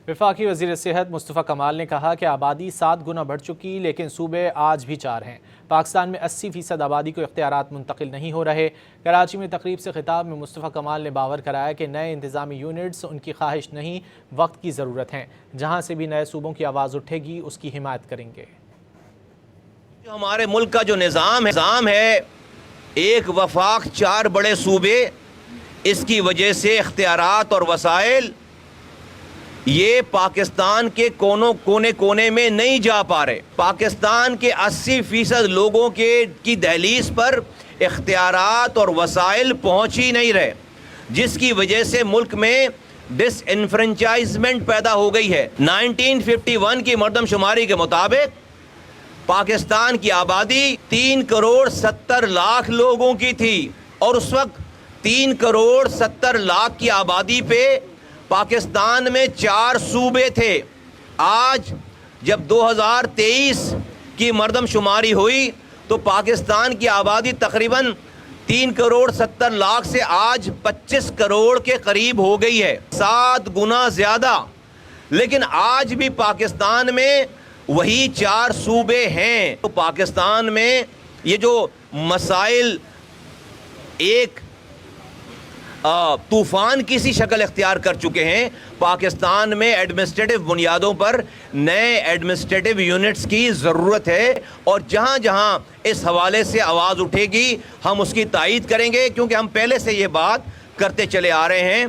وفاقی وزیر صحت مصطفیٰ کمال نے کہا کہ آبادی 7 گنا بڑھ چکی لیکن صوبے آج بھی 4 ہیں۔ پاکستان میں 80% آبادی کو اختیارات منتقل نہیں ہو رہے۔ کراچی میں تقریب سے خطاب میں مصطفیٰ کمال نے باور کرایا کہ نئے انتظامی یونٹس ان کی خواہش نہیں، وقت کی ضرورت ہے۔ جہاں سے بھی نئے صوبوں کی آواز اٹھے گی اس کی حمایت کریں گے۔ جو ہمارے ملک کا جو نظام ہے ایک وفاق 4 بڑے صوبے، اس کی وجہ سے اختیارات اور وسائل یہ پاکستان کے کونے میں نہیں جا پا رہے۔ پاکستان کے 80% لوگوں کی دہلیز پر اختیارات اور وسائل پہنچ ہی نہیں رہے، جس کی وجہ سے ملک میں ڈس انفرنچائزمنٹ پیدا ہو گئی ہے۔ 1951 کی مردم شماری کے مطابق پاکستان کی آبادی 3 کروڑ 70 لاکھ لوگوں کی تھی، اور اس وقت 3 کروڑ 70 لاکھ کی آبادی پہ پاکستان میں 4 صوبے تھے۔ آج جب 2023 کی مردم شماری ہوئی تو پاکستان کی آبادی تقریباً 3 کروڑ 70 لاکھ سے آج 25 کروڑ کے قریب ہو گئی ہے، 7 گنا زیادہ۔ لیکن آج بھی پاکستان میں وہی 4 صوبے ہیں۔ تو پاکستان میں یہ جو مسائل ایک طوفان کی سی شکل اختیار کر چکے ہیں، پاکستان میں ایڈمنسٹریٹو بنیادوں پر نئے ایڈمنسٹریٹو یونٹس کی ضرورت ہے، اور جہاں جہاں اس حوالے سے آواز اٹھے گی ہم اس کی تائید کریں گے، کیونکہ ہم پہلے سے یہ بات کرتے چلے آ رہے ہیں۔